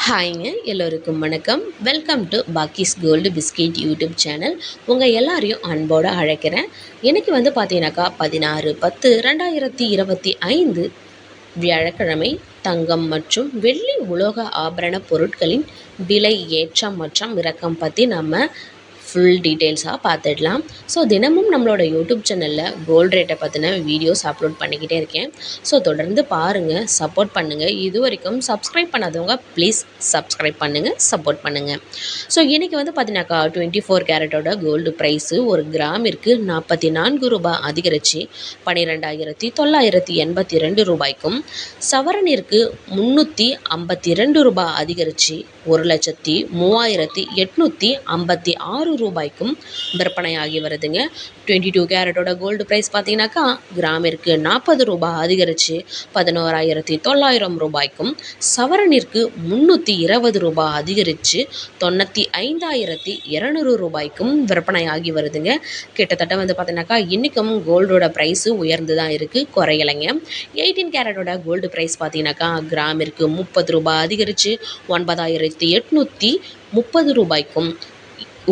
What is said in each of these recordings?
ஹாய்ங்க எல்லோருக்கும் வணக்கம். Welcome to பாக்கிஸ் கோல்டு பிஸ்கெட் யூடியூப் சேனல். உங்கள் எல்லாரையும் அன்போடு அழைக்கிறேன். எனக்கு பார்த்தீங்கன்னாக்கா 16/10/2025 வியாழக்கிழமை தங்கம் மற்றும் வெள்ளி உலோக ஆபரண பொருட்களின் விலை ஏற்றம் மற்றும் இறக்கம் பற்றி நம்ம ஃபுல் டீட்டெயில்ஸாக பார்த்துடலாம். ஸோ தினமும் நம்மளோட யூடியூப் சேனலில் கோல்டு ரேட்டை பற்றின வீடியோஸ் அப்லோட் பண்ணிக்கிட்டே இருக்கேன். ஸோ தொடர்ந்து பாருங்கள், சப்போர்ட் பண்ணுங்கள். இது வரைக்கும் சப்ஸ்கிரைப் பண்ணாதவங்க ப்ளீஸ் சப்ஸ்கிரைப் பண்ணுங்கள், சப்போர்ட் பண்ணுங்கள். ஸோ இன்றைக்கி பார்த்தீங்கன்னாக்கா 24 கேரட்டோட கோல்டு ப்ரைஸு ஒரு கிராமிற்கு 44 ரூபாய் அதிகரித்து 12,982 ரூபாய்க்கும், சவரனிற்கு 352 ரூபாய் அதிகரித்து 1,03,856 ரூபாய்க்கும் விற்பனையாகி வருதுங்க. 22 கேரட்டோட கோல்டு ப்ரைஸ் பார்த்தீங்கன்னாக்கா கிராமிற்கு 40 ரூபாய் அதிகரித்து 11,900 ரூபாய்க்கும், சவரனிற்கு 320 ரூபாய் அதிகரித்து 95,200 ரூபாய்க்கும் விற்பனையாகி வருதுங்க. கிட்டத்தட்ட பார்த்தீங்கன்னாக்கா இன்றைக்கும் கோல்டோட ப்ரைஸு உயர்ந்து தான் இருக்குது, குறையலைங்க. 18 கேரட்டோட கோல்டு ப்ரைஸ் பார்த்தீங்கன்னாக்கா கிராமிற்கு 30 ரூபாய் அதிகரித்து 9,830 ரூபாய்க்கும்,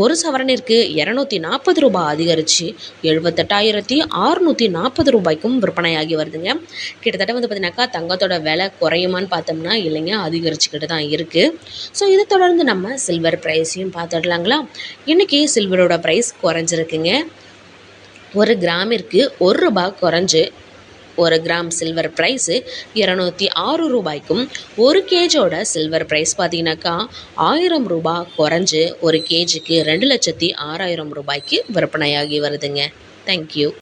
ஒரு சவரனிற்கு 240 ரூபாய் அதிகரித்து 78,640 ரூபாய்க்கும் விற்பனையாகி வருதுங்க. கிட்டத்தட்ட பார்த்தீங்கன்னாக்கா தங்கத்தோட விலை குறையுமான்னு பார்த்தோம்னா இல்லைங்க, அதிகரிச்சுக்கிட்டு தான் இருக்குது. ஸோ இதை தொடர்ந்து நம்ம சில்வர் ப்ரைஸையும் பார்த்துடலாங்களா. இன்றைக்கி சில்வரோட ப்ரைஸ் குறைஞ்சிருக்குங்க. ஒரு கிராமிற்கு 1 ரூபாய் குறைஞ்சு 1 கிராம் சில்வர் ப்ரைஸு 206 ரூபாய்க்கும், 1 கேஜோட சில்வர் ப்ரைஸ் பார்த்தீங்கன்னாக்கா 1000 ரூபாய் குறைஞ்சு 1 கேஜிக்கு 2,06,000 ரூபாய்க்கு விற்பனையாகி வருதுங்க. தேங்க்யூ.